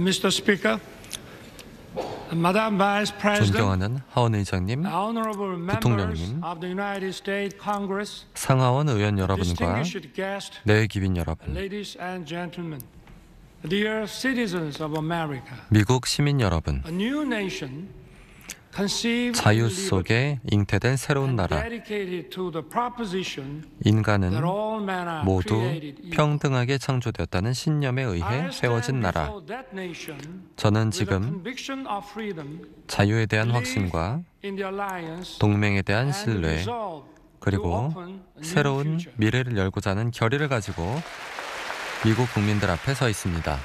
Mr. Speaker, Madam Vice President, 존경하는 하원 의장님, Honorable members 부통령님, of the United States Congress, 상하원 의원 여러분과 distinguished guests, 내기빈 여러분, ladies and gentlemen, dear citizens of America, 미국 시민 여러분, a new nation conceived 자유 in liberty 속에 잉태된 새로운 and 나라, dedicated to the proposition 인간은 that all men are 모두 created equal. 평등하게 창조되었다는 신념에 의해 I 세워진 stand 나라. before that nation 저는 with the 지금 conviction of freedom, 자유에 대한 belief 확신과 in the alliance, 동맹에 대한 and 신뢰, resolve to 그리고 open a new 새로운 future. 미래를 열고자 하는 결의를 가지고 미국 국민들 앞에 서 있습니다.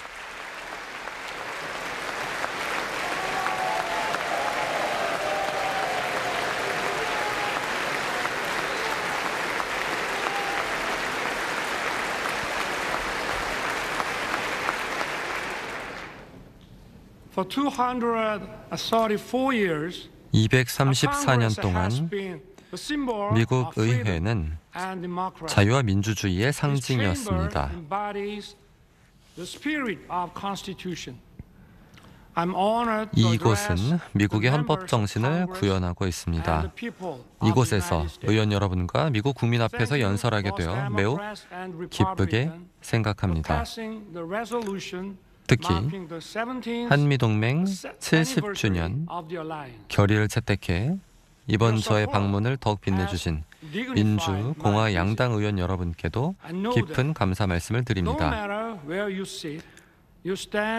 For 234 years, 234년 동안 미국 의회는 자유와 민주주의의 상징이었습니다. 이곳은 미국의 헌법 정신을 구현하고 있습니다. 이곳에서 의원 여러분과 미국 국민 앞에서 연설하게 되어 매우 기쁘게 생각합니다. 특히 한미동맹 70주년 결의를 채택해 이번 저의 방문을 더욱 빛내주신 민주, 공화 양당 의원 여러분께도 깊은 감사 말씀을 드립니다.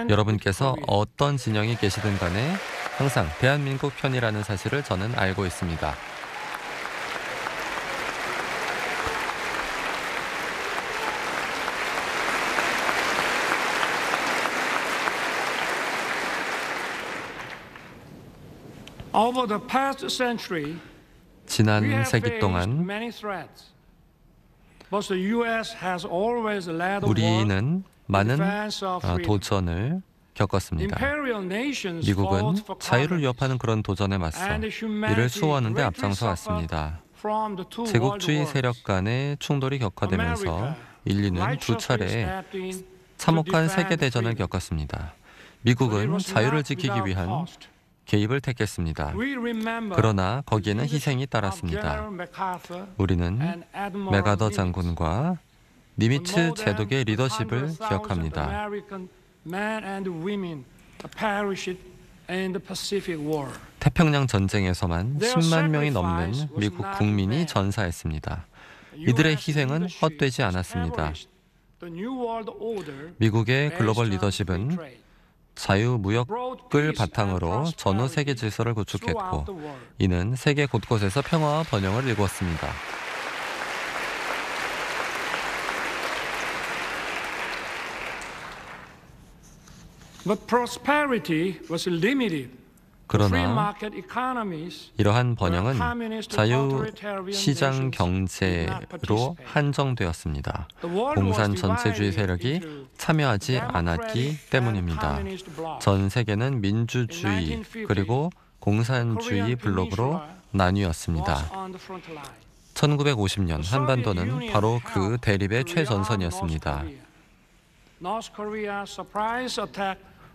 여러분께서 어떤 진영에 계시든 간에 항상 대한민국 편이라는 사실을 저는 알고 있습니다. Over the past century, we 지난 have 세기 faced 동안 many threats. But the U.S. has always led the world. 우리는 많은 defense of freedom. 도전을 겪었습니다. Imperial nations 미국은 fought for 자유를 colonies, 위협하는 그런 도전에 맞서 and humanity 이를 수호하는 데 greatly 앞장서 suffered 왔습니다. from the two world 제국주의 wars. 세력 간의 충돌이 격화되면서 America 인류는 두 righteously 차례 stepped in 참혹한 to defend 세계대전을 freedom. 겪었습니다. But it 미국은 was 자유를 not 지키기 without 위한 cost. 개입을 택했습니다. We remember 그러나 거기에는 the 희생이 leadership 따랐습니다. of General MacArthur 우리는 and Admiral 메가더 Nimitz. 장군과 니미츠 제독의 리더십을 기억합니다. American men and women perished in the Pacific War. 태평양 전쟁에서만 Their 10만 명이 sacrifice 넘는 was 미국 not 국민이 in vain. 전사했습니다. 이들의 US 희생은 leadership 헛되지 않았습니다. established the New World Order 미국의 based 글로벌 on 리더십은 free trade. 자유무역을 바탕으로 전후 세계 질서를 구축했고 이는 세계 곳곳에서 평화와 번영을 일구었습니다. But prosperity was limited. Free 그러나 market economies 이러한 번영은 자유시장 경제로 한정되었습니다. 공산 전체주의 세력이 참여하지 않았기 때문입니다. 전 세계는 민주주의 그리고 공산주의 블록으로 나뉘었습니다. 1950년 한반도는 바로 그 대립의 최전선이었습니다.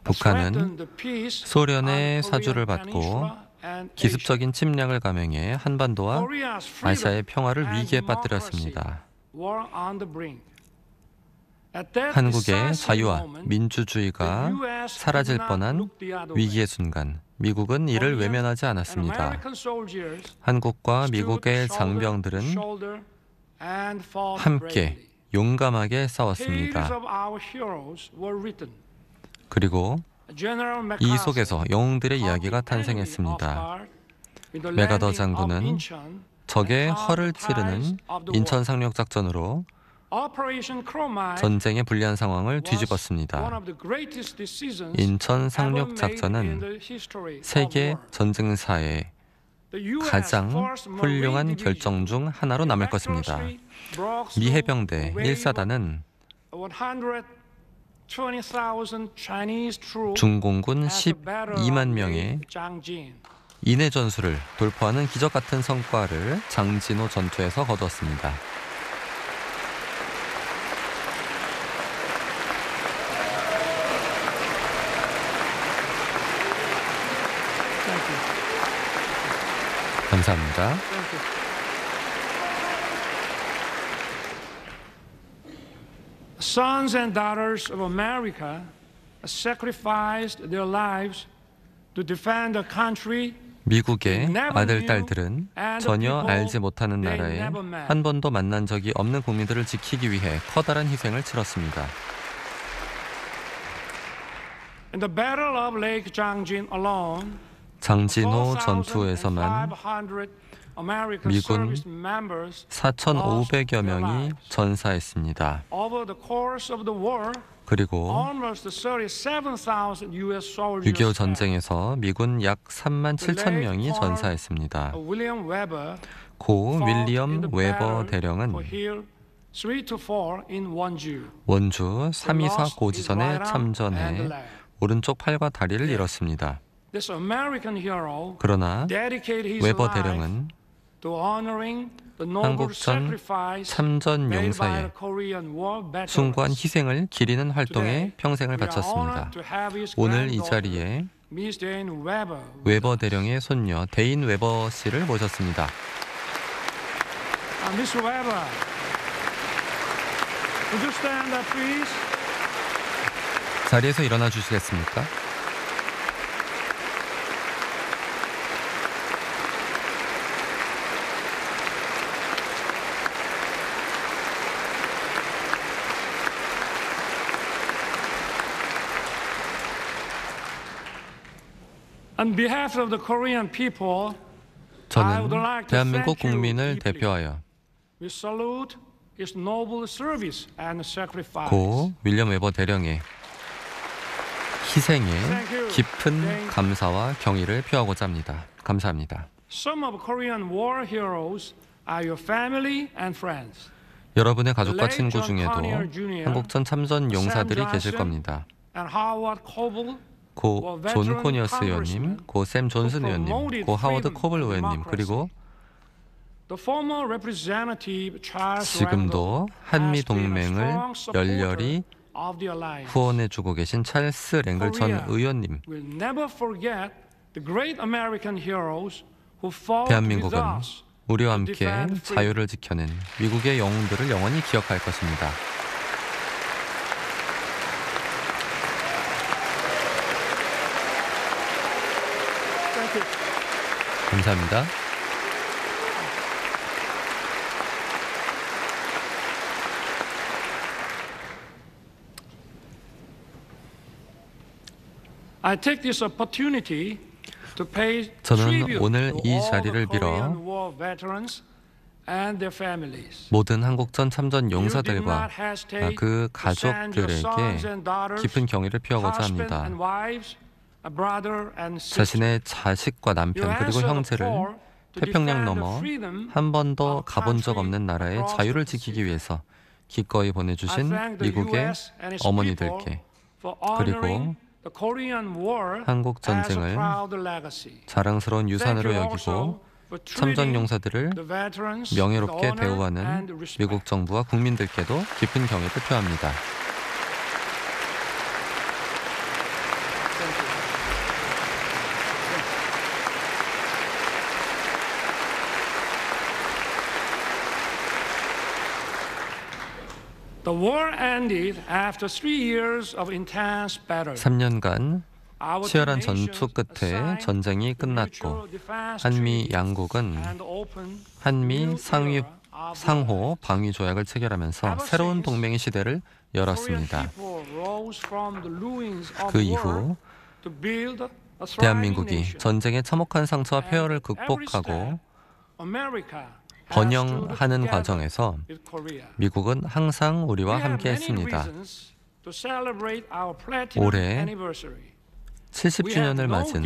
북한은 소련의 사주를 받고 기습적인 침략을 감행해 한반도와 아시아의 평화를 위기에 빠뜨렸습니다. 한국의 자유와 민주주의가 사라질 뻔한 위기의 순간, 미국은 이를 외면하지 않았습니다. 한국과 미국의 장병들은 함께 용감하게 싸웠습니다. 그리고 이 속에서 영웅들의 이야기가 탄생했습니다. 메가더 장군은 적의 허를 찌르는 인천 상륙 작전으로 전쟁의 불리한 상황을 뒤집었습니다. 인천 상륙 작전은 세계 전쟁사의 가장 훌륭한 결정 중 하나로 남을 것입니다. 미 해병대 1사단은 중공군 12만 명의 인해 전술을 돌파하는 기적 같은 성과를 장진호 전투에서 거두었습니다. 감사합니다. Thank you. Sons and daughters of America sacrificed their lives to defend a country 미국의 아들, 딸들은 전혀 알지 못하는 나라에 한 번도 만난 적이 없는 국민들을 지키기 위해 커다란 희생을 치렀습니다. In the Battle of Lake Changjin alone, 장진호 전투에서만 4,500 American 미군 service members 4,500여 명이 전사했습니다. over the course of the war. 그리고 Almost 37,000 U.S. soldiers 6.25 전쟁에서 미군 약 3만 7천 명이 전사했습니다. William Weber 고 fought in 윌리엄 the 웨버 battle 대령은 for Hill 3 to 4 in Wonju. 원주 3.24 lost his 고지선에 right arm and 참전해 leg. 오른쪽 팔과 다리를 잃었습니다. This American hero 그러나 dedicated his 웨버 life 대령은 to honoring the noble 한국전 sacrifice 참전 made by 용사의 the Korean War veterans. 숭고한 희생을 기리는 활동에 Today, 평생을 we are 바쳤습니다. honored to have his 오늘 이 granddaughter, 자리에 Miss Jane Weber. 웨버 대령의 손녀 데인 웨버 씨를 모셨습니다. Miss Weber, would you stand up, please? 자리에서 일어나 주시겠습니까? On behalf of the Korean people, 저는 대한민국 국민을 대표하여 we salute his noble service and sacrifice. 고 윌리엄 웨버 대령의 희생에 깊은 감사와 경의를 표하고자 합니다. 감사합니다. Some of Korean war heroes are your family and friends. 여러분의 가족과 친구 중에도 한국전 참전 용사들이 계실 겁니다. And Howard Coble, 고 존 코니어스 의원님, 고 샘 존슨 의원님, 고 하워드 코블 의원님, 그리고 the former representative Charles 지금도 한미 has been a 동맹을 strong supporter 열렬히 of the alliance. 후원해주고 계신 찰스 랭글 전 의원님, We'll never forget the great American heroes who fought with 대한민국은 us. 우리와 함께 자유를 지켜낸 미국의 영웅들을 영원히 기억할 것입니다. Thank you. 감사합니다. I take this opportunity to pay 저는 tribute 오늘 to 이 all 자리를 the 빌어 Korean War veterans and their families. 모든 한국전 참전 You did 용사들과 not hesitate 그 to send your sons 가족들에게 and daughters, 깊은 경의를 표하고자 husband 합니다. and wives, a brother and sister. 자신의 자식과 남편 You 그리고 answered the 형제를 call to 태평양 defend 넘어 the freedom 한 번도 of 가본 적 country 없는 나라의 across 자유를 the 지키기 Pacific. 위해서 기꺼이 I 보내주신 thank the 미국의 US and its 어머니들께 people for 그리고 honoring the Korean War 한국 as a 전쟁을 proud legacy. 자랑스러운 유산으로 Thank you 여기고 also for 참전 treating 용사들을 the veterans 명예롭게 with honor 대우하는 and respect. 미국 정부와 국민들께도 깊은 경의를 표합니다. Thank you. The war ended after 3 years of intense battle. 3년간 Our two 치열한 nations 전투 끝에 assigned 전쟁이 the 끝났고 mutual defense 한미 treaty 양국은 and opened 한미 new era of 상호 방위 조약을 체결하면서 새로운 동맹의 시대를 열었습니다. Korean people rose from the ruins of 그 war 이후 to build a thriving 대한민국이 nation. 전쟁의 참혹한 상처와 폐허를 And every 극복하고 step, America has 번영하는 stood 과정에서 together with Korea. 미국은 항상 우리와 We have 함께 many 했습니다. reasons to celebrate our platinum 올해 anniversary. 70주년을 맞은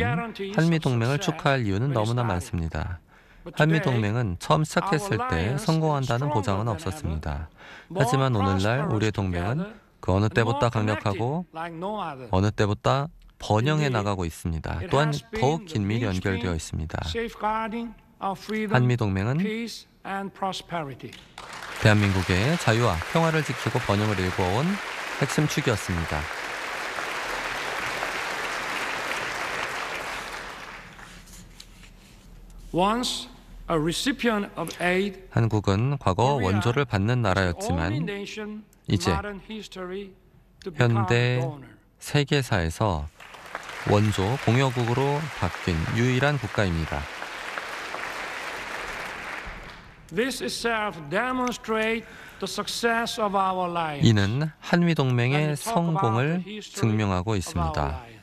한미 동맹을 축하할 이유는 너무나 많습니다. 한미 동맹은 처음 시작했을 때 성공한다는 보장은 없었습니다. 하지만 오늘날 우리의 동맹은 그 어느 때보다 강력하고 어느 때보다 번영해 나가고 있습니다. 또한 더욱 긴밀히 연결되어 있습니다. 한미 동맹은 대한민국의 자유와 평화를 지키고 번영을 일궈온 핵심 축이었습니다. Once a recipient of aid, 한국은 과거 Korea 원조를 받는 is the only 나라였지만 nation in 이제 modern history to become a 현대 donor. 세계사에서 원조 공여국으로 바뀐 유일한 국가입니다. This itself demonstrates the success of our alliance. 이는 한미 동맹의 When we talk about 성공을 the history 증명하고 of our 있습니다. alliance.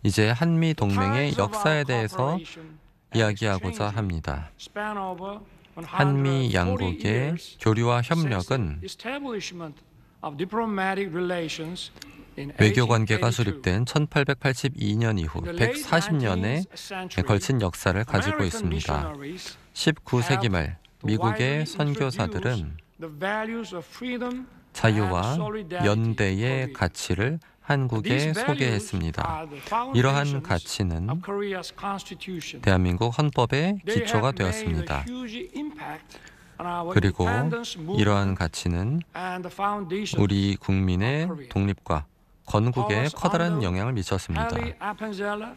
이제 한미 동맹의 ties of 역사에 our 대해서 cooperation and 이야기하고자 exchange 합니다. span over 한미 140 양국의 years 교류와 since the 협력은 establishment of diplomatic relations in 외교 관계가 1882. 수립된 1882년 이후 In the late 140년에 19th century, 걸친 역사를 가지고 American 있습니다. missionaries 19세기 말 to 미국의 widely 선교사들은 introduce the values of freedom 자유와 and solidarity 연대의 to Korea. 가치를 한국에 These values 소개했습니다. are the foundations 이러한 가치는 of Korea's constitution. 대한민국 헌법의 They 기초가 have made 되었습니다. a huge impact on our 그리고 independence movement 이러한 가치는 and the foundation 우리 국민의 of Korea. 독립과 건국에 Powers 커다란 under 영향을 미쳤습니다. Harry Appenzeller,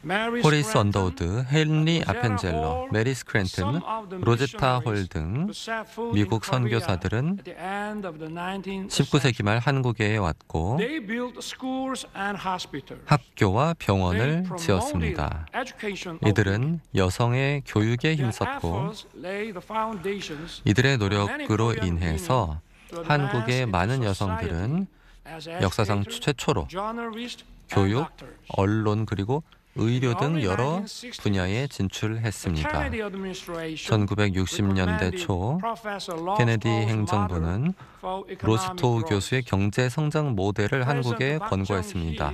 Mary 호리스 Scranton, 언더우드, 헨리 Rosetta 아펜젤러, Hall, 메리 스크랜튼, some of the 로제타 missionaries 홀 등 who set foot in 미국 Korea 선교사들은 at the end of the 19th 19세기 말 한국에 왔고 They built schools and hospitals. 학교와 They 병원을 promoted 지었습니다. education 이들은 여성의 교육에 Their 힘썼고 efforts laid the foundations 이들의 for many 노력으로 Korean 인해서 women to advance 한국의 into 많은 society 여성들은 as 역사상 educators, 최초로 journalists, and 교육, doctors. 언론 그리고 의료 등 여러 분야에 진출했습니다. 1960년대 초 케네디 행정부는 로스토우 교수의 경제 성장 모델을 한국에 권고했습니다.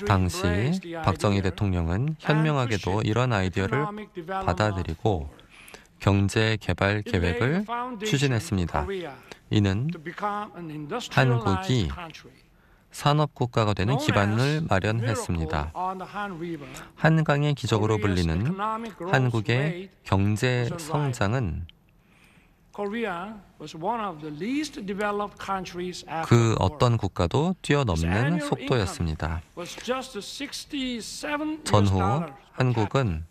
당시 박정희 대통령은 현명하게도 이런 아이디어를 받아들이고 경제 개발 계획을 추진했습니다. 이는 한국이 산업국가가 되는 기반을 마련했습니다. 한강의 기적으로 불리는 한국의 경제 성장은 그 어떤 국가도 뛰어넘는 속도였습니다. 전후 한국은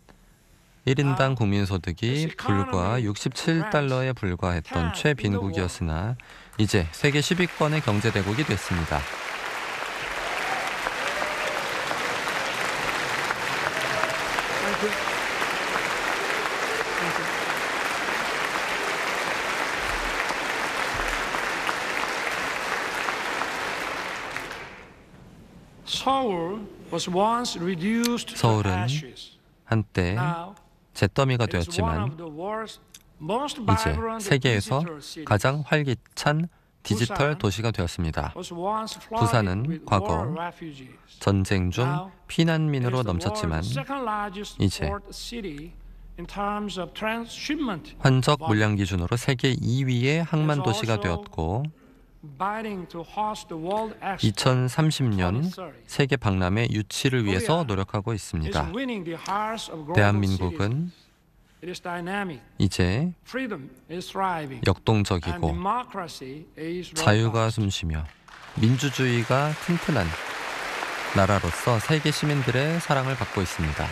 1인당 국민소득이 불과 67달러에 불과했던 최빈국이었으나 이제 세계 10위권의 경제대국이 됐습니다. 서울은 한때 갯더미가 되었지만 이제 세계에서 가장 활기찬 디지털 도시가 되었습니다. 부산은 과거 전쟁 중 피난민으로 넘쳤지만 이제 환적 물량 기준으로 세계 2위의 항만 도시가 되었고 2030년 세계 박람회 유치를 위해서 노력하고 있습니다. 대한민국은 이제 역동적이고 자유가 숨쉬며 민주주의가 튼튼한 나라로서 세계 시민들의 사랑을 받고 있습니다.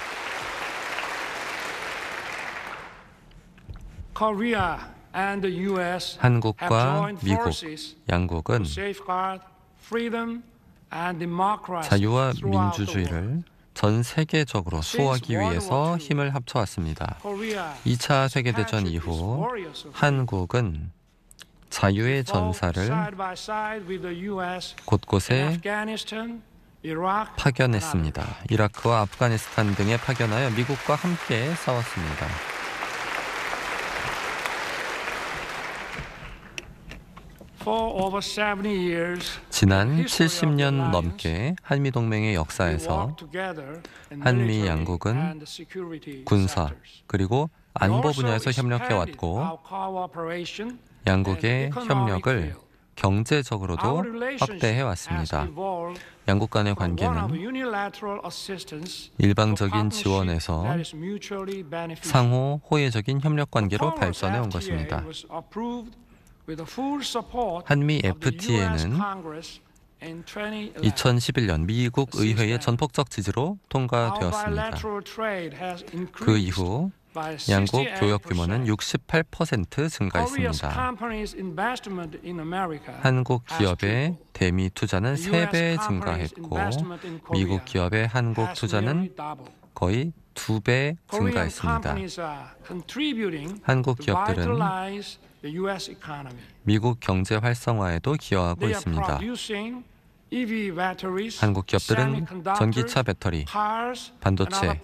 한국과 미국 양국은 자유와 민주주의를 전 세계적으로 수호하기 위해서 힘을 합쳐왔습니다. 2차 세계대전 이후 한국은 자유의 전사를 곳곳에 파견했습니다. 이라크와 아프가니스탄 등에 파견하여 미국과 함께 싸웠습니다. 지난 70년 넘게 한미동맹의 역사에서 한미 양국은 군사 그리고 안보 분야에서 협력해왔고 양국의 협력을 경제적으로도 확대해왔습니다. 양국 간의 관계는 일방적인 지원에서 상호 호혜적인 협력 관계로 발전해 온 것입니다. 한미 FTA는 2011년 미국 의회의 전폭적 지지로 통과되었습니다. 그 이후 양국 교역 규모는 68% 증가했습니다. 한국 기업의 대미 투자는 3배 증가했고 미국 기업의 한국 투자는 거의 2배 증가했습니다. 한국 기업들은 미국 경제 활성화에도 기여하고 있습니다. 한국 기업들은 전기차 배터리, 반도체,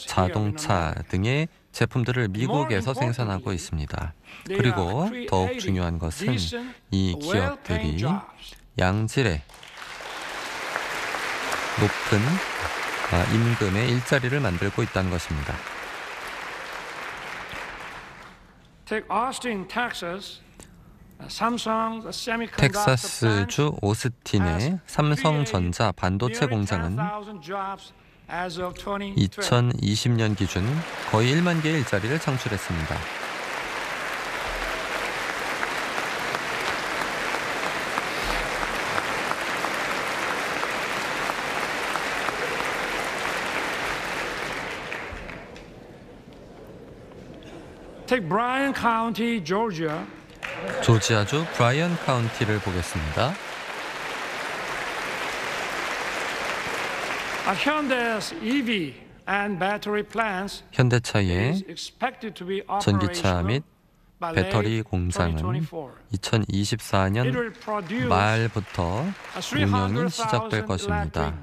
자동차 등의 제품들을 미국에서 생산하고 있습니다. 그리고 더욱 중요한 것은 이 기업들이 양질의 높은 임금의 일자리를 만들고 있다는 것입니다. 텍사스주 오스틴의 삼성전자 반도체 공장은 2020년 기준 거의 1만 개의 일자리를 창출했습니다. Take Bryan County, Georgia. 조지아주 브라이언 카운티를 보겠습니다. 현대차의 전기차 및 배터리 공장은 2024년 말부터 운영이 시작될 것입니다.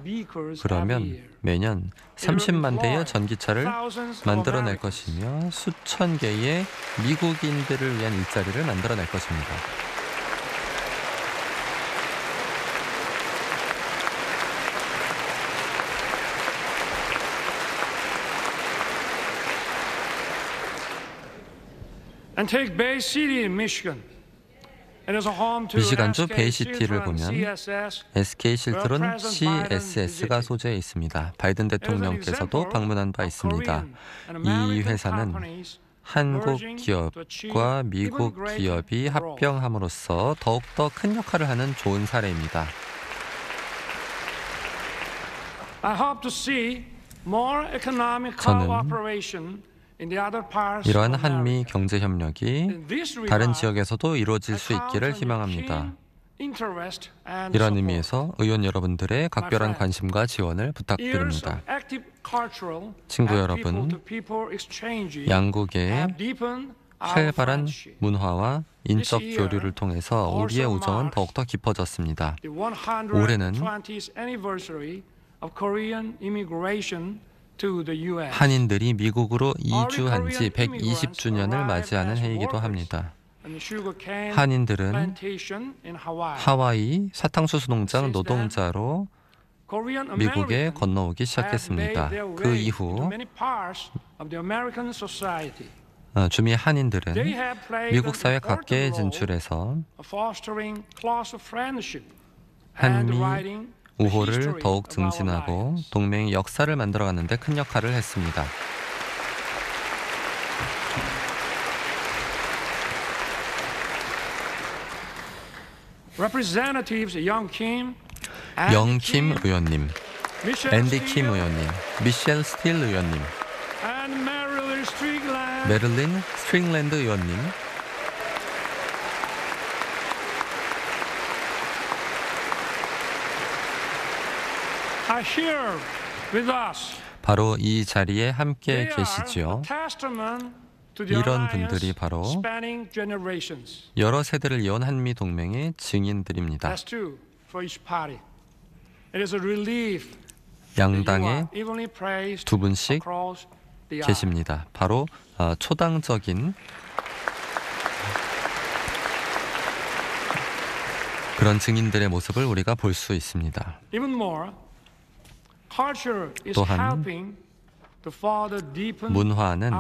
그러면 매년 30만 대의 전기차를 만들어낼 것이며 수천 개의 미국인들을 위한 일자리를 만들어낼 것입니다. 미시간주 베이시티를 보면 SK 실트론 CSS가 소재에 있습니다. 바이든 대통령께서도 방문한 바 있습니다. 이 회사는 한국 기업과 미국 기업이 합병함으로써 더욱더 큰 역할을 하는 좋은 사례입니다. 저는 이러한 한미 경제 협력이 다른 지역에서도 이루어질 수 있기를 희망합니다. 이런 의미에서 의원 여러분들의 각별한 관심과 지원을 부탁드립니다. 친구 여러분, 양국의 활발한 문화와 인적 교류를 통해서 우리의 우정은 더욱더 깊어졌습니다. 올해는 한인들이 미국으로 이주한 지 120주년을 맞이하는 해이기도 합니다. 한인들은 하와이 사탕수수 농장 노동자로 미국에 건너오기 시작했습니다. 그 이후 주미 한인들은 미국 사회 각계에 진출해서 한미 우호를 더욱 증진하고 동맹의 역사를 만들어가는 데 큰 역할을 했습니다. 영킴 의원님, 앤디 킴 의원님, 미셸 스틸 의원님, 메릴린 스트링랜드 의원님, 바로 이 자리에 함께 계시지요. 이런 분들이 바로 여러 세대를 이어온 한미 동맹의 증인들입니다. 양당에 두 분씩 계십니다. 바로 초당적인 그런 증인들의 모습을 우리가 볼 수 있습니다. 또한 문화는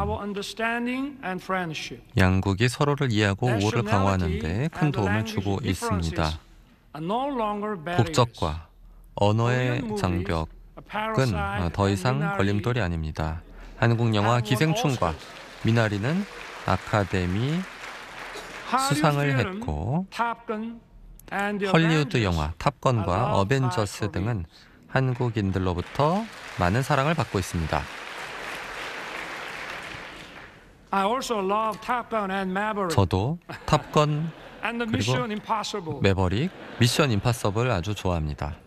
양국이 서로를 이해하고 우호를 강화하는 데 큰 도움을 주고 있습니다. 국적과 언어의 장벽은 더 이상 걸림돌이 아닙니다. 한국 영화 기생충과 미나리는 아카데미 수상을 했고 헐리우드 영화 탑건과 어벤져스 등은 한국인들로부터 많은 사랑을 받고 있습니다. I also love Top Gun and Maverick. 저도 탑건 And the 그리고 Mission Impossible. 매버릭, 미션 임파서블 아주 좋아합니다.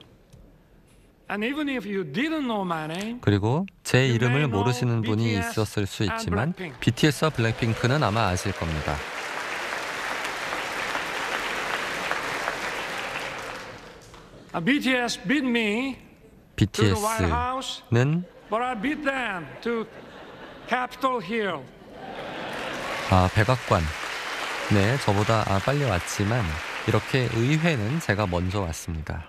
And even if you didn't know my name, 그리고 제 you 이름을 may know 모르시는 분이 BTS 있었을 수 and 있지만 Blackpink. BTS와 블랙핑크는 아마 아실 겁니다. BTS beat me to the White House, BTS는 but I beat them to Capitol Hill. 백악관. 네, 저보다 빨리 왔지만 이렇게 의회는 제가 먼저 왔습니다.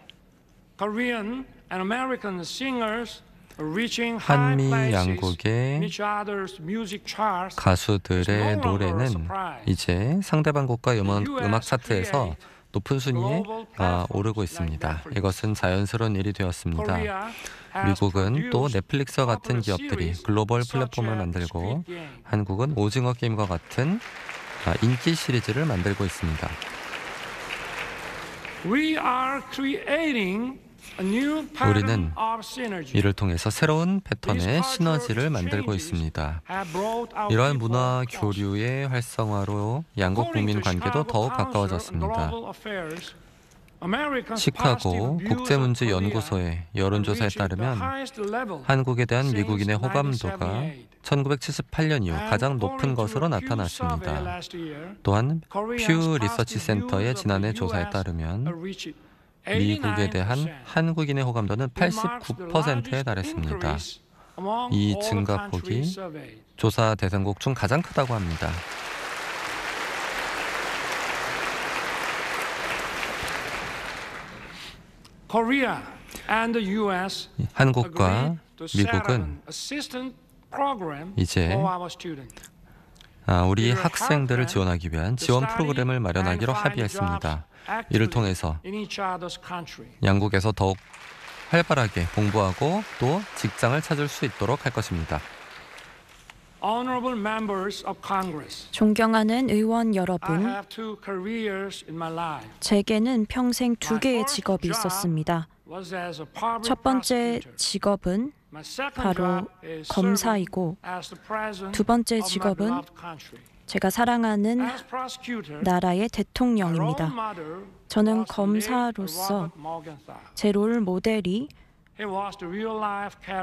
Korean and American singers are reaching high 한미 places 양국의 in each other's music charts. 가수들의 노래는 이제 상대방 국가 음악 차트에서 높은 순위에 오르고 있습니다. 이것은 자연스러운 일이 되었습니다. 미국은 또 넷플릭스와 같은 기업들이 글로벌 플랫폼을 만들고 한국은 오징어 게임과 같은 인기 시리즈를 만들고 있습니다. We are creating a new pattern 우리는 of synergy. 이를 통해서 새로운 패턴의 시너지를 만들고 있습니다. 이러한 문화 교류의 활성화로 양국 국민 관계도 더욱 가까워졌습니다. 시카고 국제문제연구소의 여론조사에 따르면 한국에 대한 미국인의 호감도가 1978년 이후 가장 높은 것으로 나타났습니다. 또한 퓨 리서치 센터의 지난해 조사에 따르면 미국에 대한 한국인의 호감도는 89%에 달했습니다. 이 증가폭이 조사 대상국 중 가장 크다고 합니다. 한국과 미국은 이제 우리 학생들을 지원하기 위한 지원 프로그램을 마련하기로 합의했습니다. 이를 통해서 양국에서 더욱 활발하게 공부하고 또 직장을 찾을 수 있도록 할 것입니다. 존경하는 의원 여러분, 제게는 평생 두 개의 직업이 있었습니다. 첫 번째 직업은 바로 검사이고 두 번째 직업은 제가 사랑하는 나라의 대통령입니다. 저는 검사로서 제 롤 모델이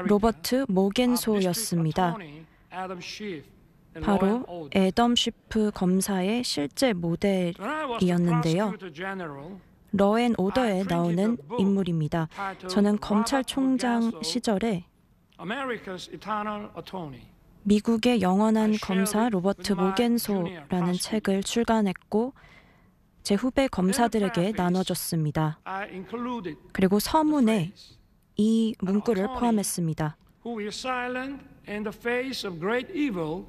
로버트 모겐소였습니다. 바로 애덤 쉬프 검사의 실제 모델이었는데요. 러앤오더에 나오는 인물입니다. 저는 검찰총장 시절에 미국의 영원한 검사 로버트 모겐소라는 책을 출간했고 제 후배 검사들에게 나눠줬습니다. 그리고 서문에 이 문구를 포함했습니다.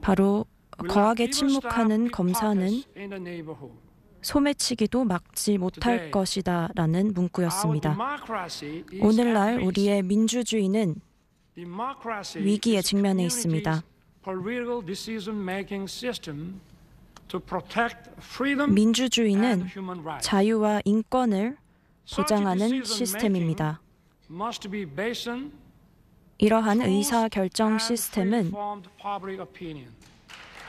바로 거하게 침묵하는 검사는 소매치기도 막지 못할 것이다 라는 문구였습니다. 오늘날 우리의 민주주의는 위기에 직면해 있습니다. 민주주의는 자유와 인권을 보장하는 시스템입니다. 이러한 의사결정 시스템은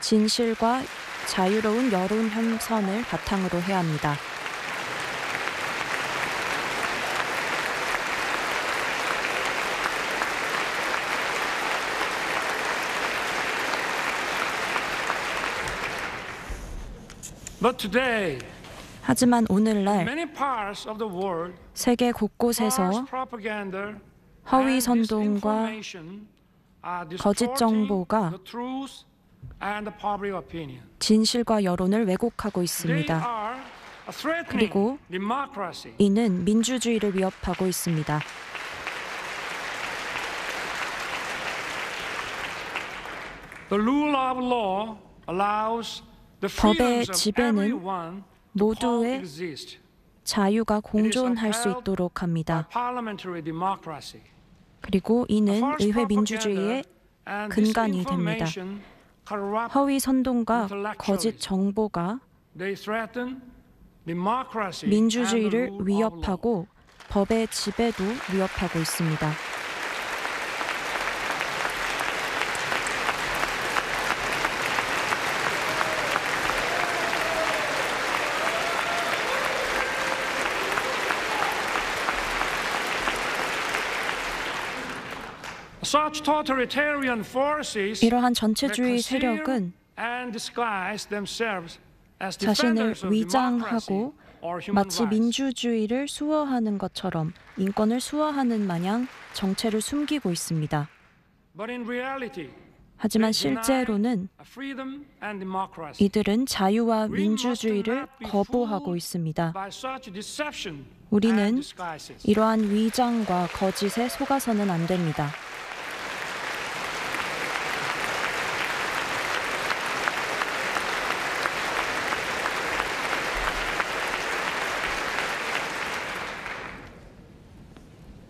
진실과 자유로운 여론 형성을 바탕으로 해야 합니다. 하지만 오늘날 세계 곳곳에서 허위 선동과 거짓 정보가 진실과 여론을 왜곡하고 있습니다. 그리고 이는 민주주의를 위협하고 있습니다. 법의 지배는 모두의 자유가 공존할 수 있도록 합니다. 그리고 이는 의회 민주주의의 근간이 됩니다. 허위 선동과 거짓 정보가 민주주의를 위협하고 법의 지배도 위협하고 있습니다. Such totalitarian forces 이러한 전체주의 세력은 and disguise themselves as 자신을 defenders of 위장하고 democracy or human 마치 rights. 민주주의를 수호하는 것처럼 인권을 수호하는 마냥 정체를 숨기고 있습니다. But in reality, 하지만 they deny 실제로는 freedom and democracy. 이들은 자유와 We must 민주주의를 not be 거부하고 fooled 있습니다. by such deception and 우리는 disguises. 이러한 위장과 거짓에 속아서는 안 됩니다.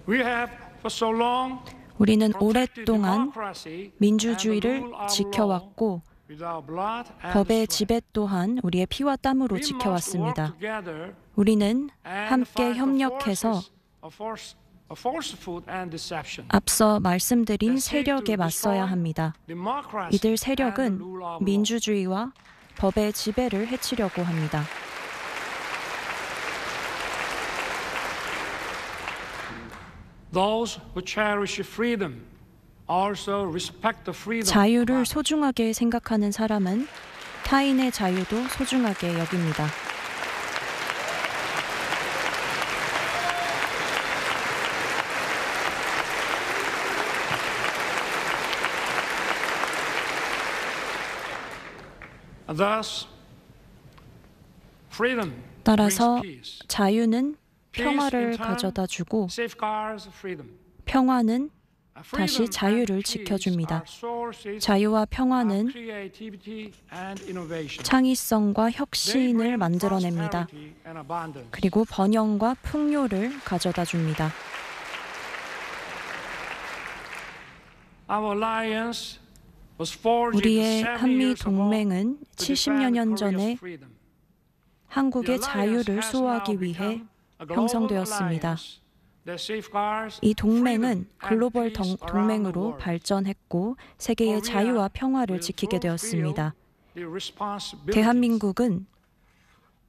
We have for so long 우리는 protected 오랫동안 democracy 민주주의를 and the rule of 지켜왔고 law with our blood and 법의 sweat. 지배 또한 우리의 피와 땀으로 We must work 지켜왔습니다. together 우리는 and 함께 fight the 협력해서 forces of falsehood and deception. 앞서 말씀드린 세력에 맞서야 합니다. Democracy 이들 and the 세력은 rule of law. 민주주의와 법의 지배를 해치려고 합니다. Those who cherish freedom also respect the freedom of 자유를 others. 소중하게 생각하는 사람은 타인의 자유도 소중하게 여깁니다. Thus, freedom 따라서 brings peace. 자유는 Peace 평화를 in turn 가져다 주고 safeguards freedom. 평화는 Freedom 다시 and 자유를 peace 지켜줍니다. are sources 자유와 of 평화는 creativity and innovation. 창의성과 They 혁신을 bring 만들어냅니다. prosperity and abundance. 그리고 번영과 풍요를 가져다 줍니다. Our alliance was forged 우리의 70 한미 years ago 동맹은 to 70여 년 defend 전에 Korea's freedom. 한국의 The alliance 자유를 has 수호하기 now 위해 become a global 형성되었습니다. alliance that safeguards 이 동맹은 freedom and 글로벌 peace around the 동맹으로 world. 발전했고 세계의 Korea 자유와 평화를 will 지키게 fulfill 되었습니다. the responsibilities. 대한민국은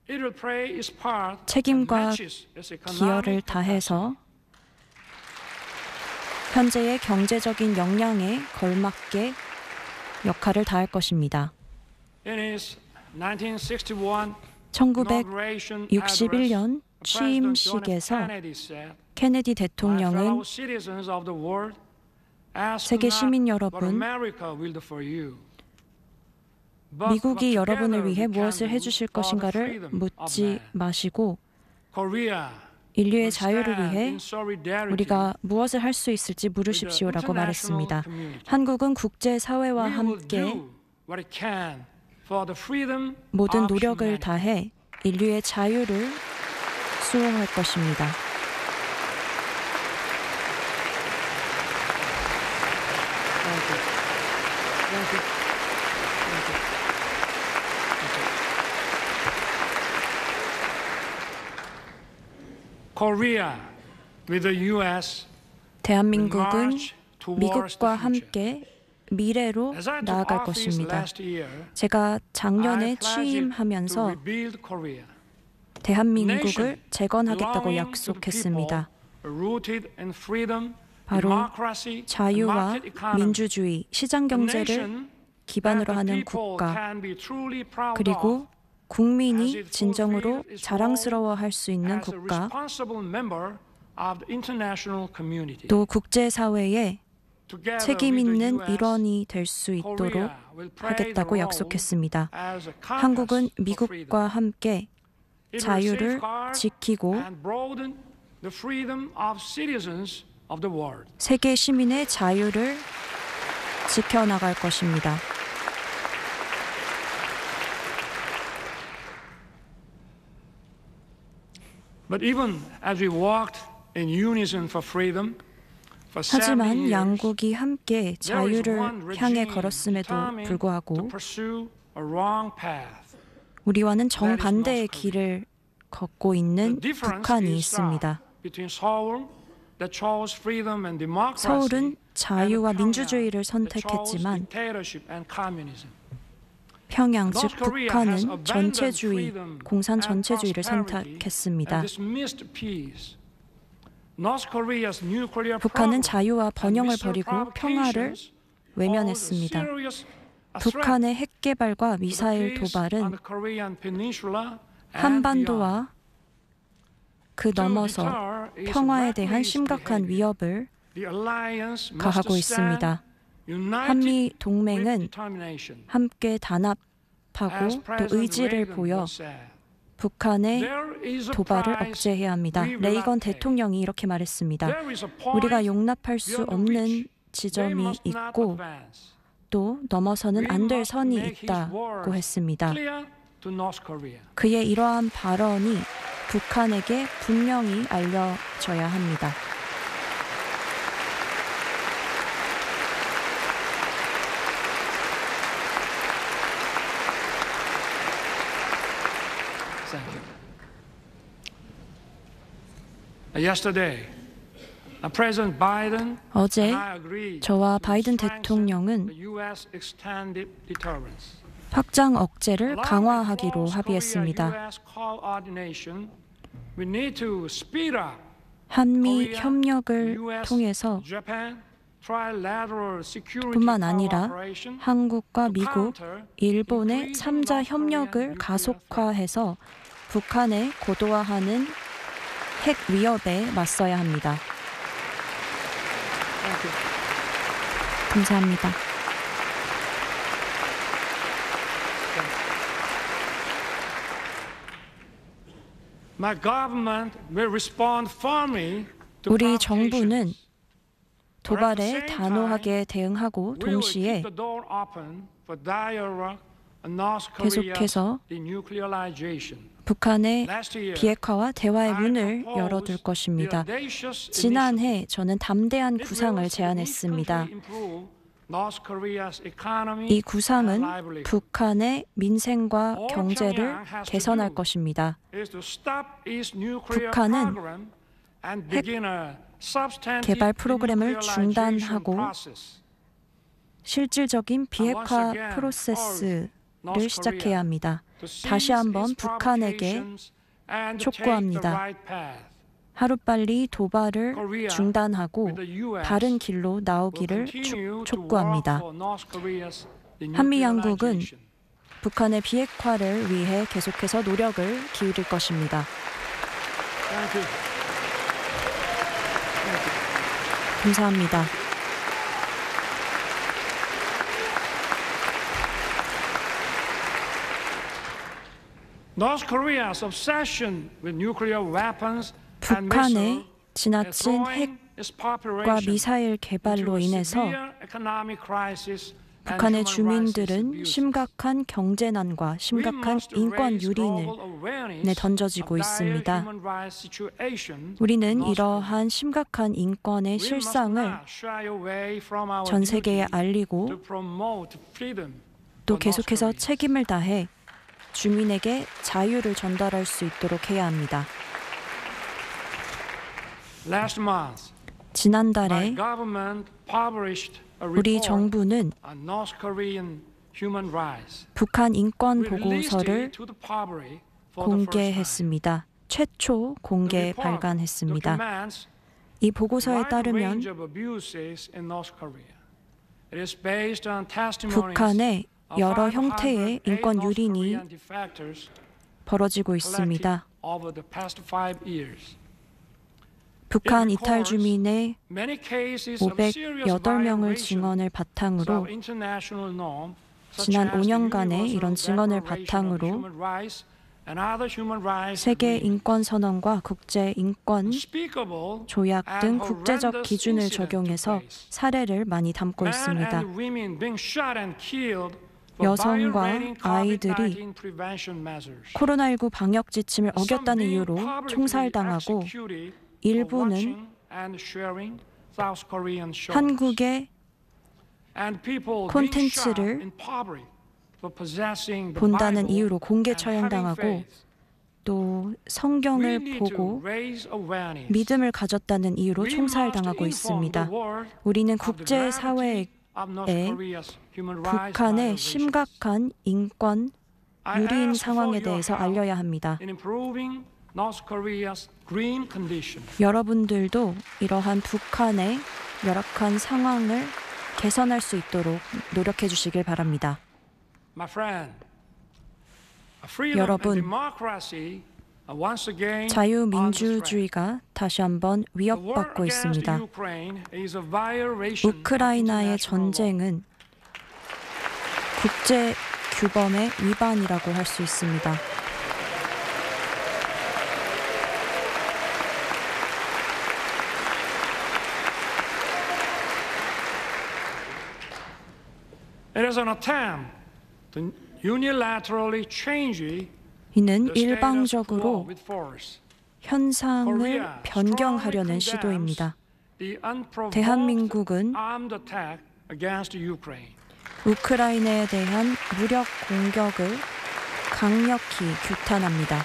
It will play its part 책임과 and matches its economic 기여를 다해서 현재의 경제적인 역량에 걸맞게 역할을 다할 것입니다. In his 1961 1961년 취임식에서 케네디 대통령은 세계 시민 여러분, 미국이 여러분을 위해 무엇을 해주실 것인가를 묻지 마시고 인류의 자유를 위해 우리가 무엇을 할 수 있을지 물으십시오라고 말했습니다. 한국은 국제사회와 함께 모든 노력을 다해 인류의 자유를 수호할 것입니다. 대한민국은 미국과 함께 미래로 나아갈 것입니다. 제가 작년에 취임하면서 대한민국을 재건하겠다고 약속했습니다. 바로 자유와 민주주의, 시장경제를 기반으로 하는 국가, 그리고 국민이 진정으로 자랑스러워할 수 있는 국가, 또 국제사회의 책임 있는 일원이 될 수 있도록 하겠다고 약속했습니다. 한국은 미국과 함께 자유를 지키고 세계 시민의 자유를 지켜나갈 것입니다. But even as we walked in unison for freedom, for 70 하지만 years, 양국이 함께 there is 자유를 one 향해 regime 걸었음에도 determined 불구하고 to pursue a wrong path. 우리와는 정반대의 길을 걷고 있는 The difference 북한이 is 있습니다. between Seoul that chose freedom and democracy 서울은 자유와 and Pyongyang 민주주의를 that chose 선택했지만 dictatorship and communism. 평양, 즉 North Korea has 북한은 abandoned 전체주의, freedom 공산 and 전체주의를 prosperity 선택했습니다. and dismissed peace. 북한은 자유와 번영을 버리고 평화를 외면했습니다. 북한의 핵 개발과 미사일 도발은 한반도와 그 넘어서 평화에 대한 심각한 위협을 가하고 있습니다. 한미 동맹은 함께 단합하고 또 의지를 보여 북한의 도발을 억제해야 합니다. 레이건 대통령이 이렇게 말했습니다. 우리가 용납할 수 없는 지점이 있고 또 넘어서는 안 될 선이 있다고 했습니다. 그의 이러한 발언이 북한에게 분명히 알려져야 합니다. 어제 저와 바이든 대통령은 확장 억제를 강화하기로 합의했습니다. 한미 협력을 통해서 뿐만 아니라 한국과 미국, 일본의 3자 협력을 가속화해서 북한에 고도화하는 핵 위협에 맞서야 합니다. 감사합니다. 우리 정부는 도발에 단호하게 대응하고 동시에 계속해서 북한의 비핵화와 대화의 문을 열어둘 것입니다. 지난해 저는 담대한 구상을 제안했습니다. 이 구상은 북한의 민생과 경제를 개선할 것입니다. 북한은 핵 개발 프로그램을 중단하고 실질적인 비핵화 프로세스를 시작해야 합니다. 다시 한번 북한에게 촉구합니다. 하루빨리 도발을 중단하고 바른 길로 나오기를 촉구합니다. 한미 양국은 북한의 비핵화를 위해 계속해서 노력을 기울일 것입니다. 감사합니다. 북한의 지나친 핵과 미사일 개발로 인해서 북한의 주민들은 심각한 경제난과 심각한 인권 유린에 던져지고 있습니다. 우리는 이러한 심각한 인권의 실상을 전 세계에 알리고 또 계속해서 책임을 다해 주민에게 자유를 전달할 수 있도록 해야 합니다. 지난달에 우리 정부는 북한 인권 보고서를 공개했습니다. 최초 공개 발간했습니다. 이 보고서에 따르면 북한의 여러 형태의 인권 유린이 벌어지고 있습니다. 북한 이탈 주민의 508명의 증언을 바탕으로 지난 5년간의 이런 증언을 바탕으로 세계 인권 선언과 국제 인권 조약 등 국제적 기준을 적용해서 사례를 많이 담고 있습니다. 여성과 아이들이 코로나19 방역 지침을 어겼다는 이유로 총살당하고 일부는 한국의 콘텐츠를 본다는 이유로 공개 처형당하고 또 성경을 보고 믿음을 가졌다는 이유로 총살당하고 있습니다. 우리는 국제사회에 북한의 심각한 인권 유린 상황에 대해서 알려야 합니다. 여러분들도 이러한 북한의 열악한 상황을 개선할 수 있도록 노력해 주시길 바랍니다. 여러분, 자유민주주의가 다시 한번 위협받고 있습니다. 우크라이나의 전쟁은 국제 규범의 위반이라고 할 수 있습니다. 이는 일방적으로 현상을 변경하려는 시도입니다. 대한민국은 우크라이나에 대한 무력 공격을 강력히 규탄합니다.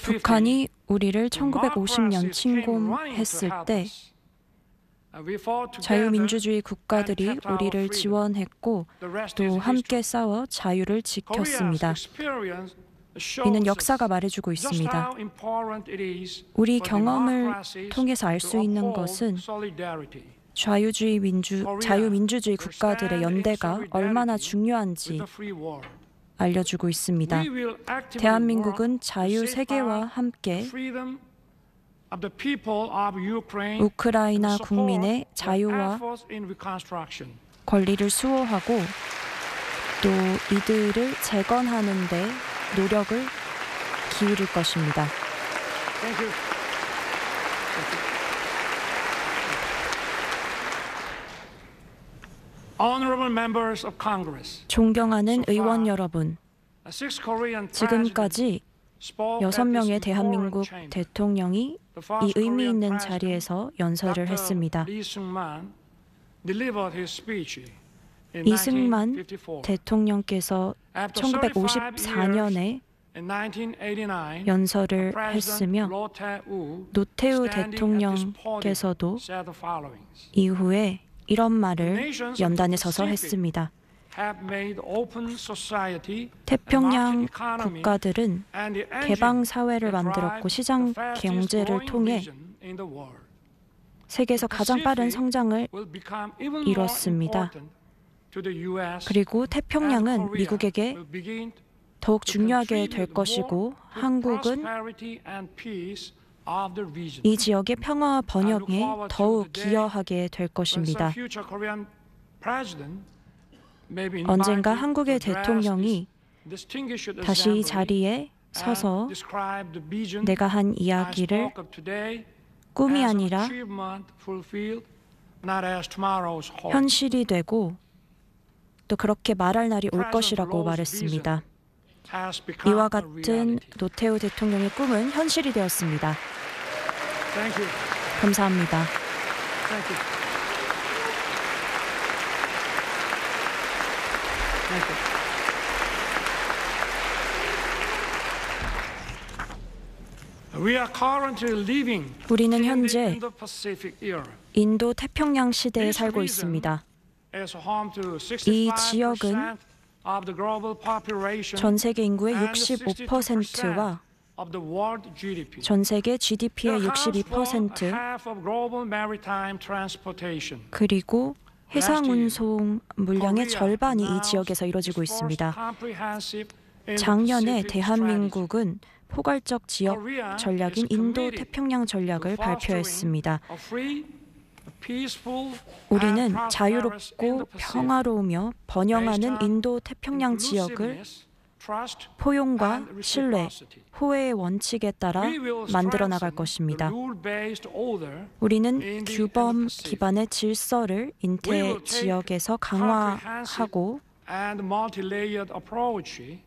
북한이 우리를 1950년 침공했을 때 자유민주주의 국가들이 우리를 지원했고 또 함께 싸워 자유를 지켰습니다. 이는 역사가 말해주고 있습니다. 우리 경험을 통해서 알 수 있는 것은 자유민주주의 국가들의 연대가 얼마나 중요한지 알려주고 있습니다. 대한민국은 자유 세계와 함께 우크라이나 국민의 자유와 권리를 수호하고 또 이들을 재건하는 데 노력을 기울일 것입니다. 존경하는 의원 여러분, 지금까지 6명의 대한민국 대통령이 이 의미 있는 자리에서 연설을 했습니다. 이승만 대통령께서 1954년에 연설을 했으며 노태우 대통령께서도 이후에 이런 말을 연단에 서서 했습니다. 태평양 국가들은 개방 사회를 만들었고 시장 경제를 통해 세계에서 가장 빠른 성장을 이뤘습니다. 그리고 태평양은 미국에게 더욱 중요하게 될 것이고 한국은 이 지역의 평화와 번영에 더욱 기여하게 될 것입니다. 언젠가 한국의 대통령이 다시 이 자리에 서서 내가 한 이야기를 꿈이 아니라 현실이 되고 또 그렇게 말할 날이 올 것이라고 말했습니다. 이와 같은 노태우 대통령의 꿈은 현실이 되었습니다. 감사합니다. 우리는 현재 인도 태평양 시대에 살고 있습니다. 이 지역은 전 세계 인구의 65%와 전 세계 GDP의 62% 그리고 해상 운송 물량의 절반이 이 지역에서 이루어지고 있습니다. 작년에 대한민국은 포괄적 지역 전략인 인도 태평양 전략을 발표했습니다. 우리는 자유롭고 평화로우며 번영하는 인도 태평양 지역을 포용과 신뢰, 호혜의 원칙에 따라 만들어 나갈 것입니다. 우리는 규범 기반의 질서를 인태 지역에서 강화하고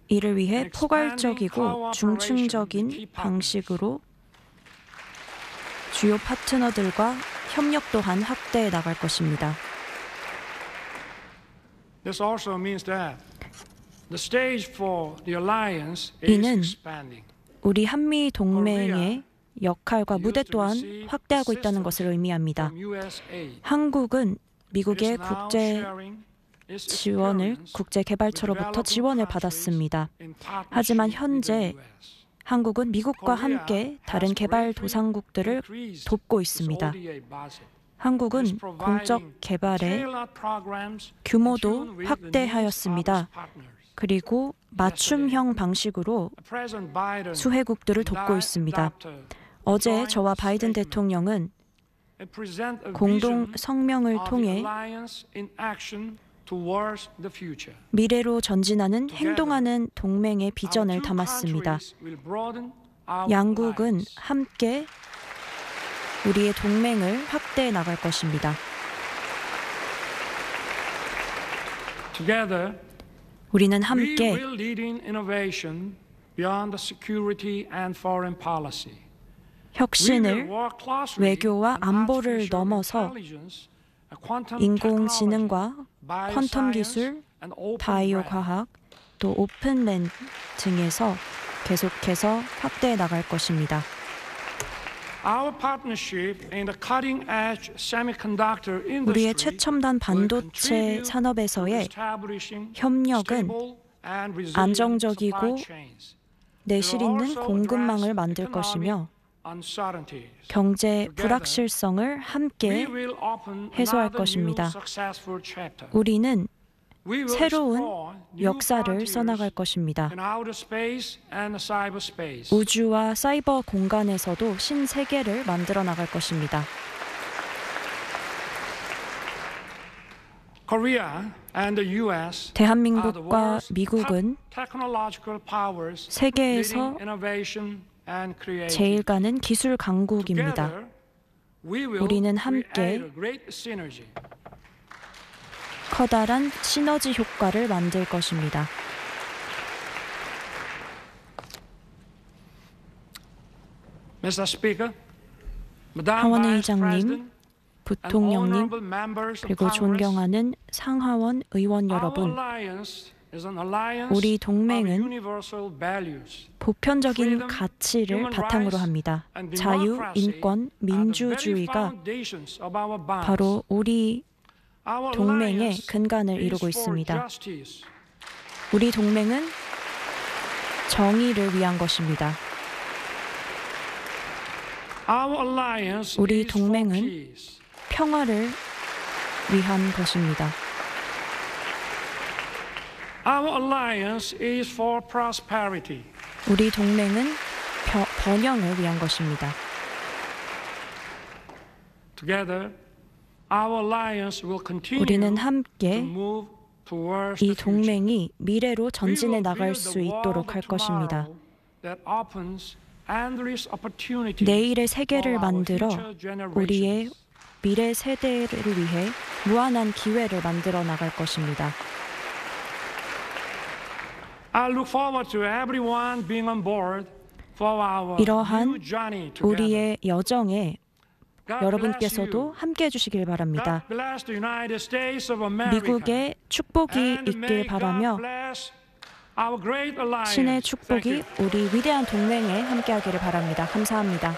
이를 위해 포괄적이고 중층적인 방식으로 주요 파트너들과 협력 또한 확대해 나갈 것입니다. 이는 우리 한미 동맹의 역할과 무대 또한 확대하고 있다는 것을 의미합니다. 한국은 미국의 국제 지원을 국제개발처로부터 지원을 받았습니다. 하지만 현재 한국은 미국과 함께 다른 개발도상국들을 돕고 있습니다. 한국은 공적 개발의 규모도 확대하였습니다. 그리고 맞춤형 방식으로 수혜국들을 돕고 있습니다. 어제 저와 바이든 대통령은 공동 성명을 통해 미래로 전진하는 행동하는 동맹의 비전을 담았습니다. 양국은 함께 우리의 동맹을 확대해 나갈 것입니다. 우리는 함께 혁신을 외교와 안보를 넘어서 인공지능과 퀀텀 기술, 바이오 과학, 또 오픈랜 등에서 계속해서 확대해 나갈 것입니다. 우리의 최첨단 반도체 산업에서의 협력은 안정적이고 내실 있는 공급망을 만들 것이며 경제 불확실성을 함께 해소할 것입니다. 우리는 새로운 역사를 써나갈 것입니다. 우주와 사이버 공간에서도 신세계를 만들어 나갈 것입니다. 대한민국과 미국은 세계에서 제일 가는 기술 강국입니다. 우리는 함께 커다란 시너지 효과를 만들 것입니다. 하원의장님, 부통령님, 그리고 존경하는 상하원 의원 여러분, 우리 동맹은 보편적인 가치를 바탕으로 합니다. 자유, 인권, 민주주의가 바로 우리 동맹의 근간을 이루고 있습니다. 우리 동맹은 정의를 위한 것입니다. 우리 동맹은 평화를 위한 것입니다. 우리 동맹은 번영을 위한 것입니다. 우리는 함께 이 동맹이 미래로 전진해 나갈 수 있도록 할 것입니다. 내일의 세계를 만들어 우리의 미래 세대를 위해 무한한 기회를 만들어 나갈 것입니다. 이러한 우리의 여정에 여러분께서도 함께해 주시길 바랍니다. 미국의 축복이 있길 바라며 신의 축복이 우리 위대한 동맹에 함께하기를 바랍니다. 감사합니다.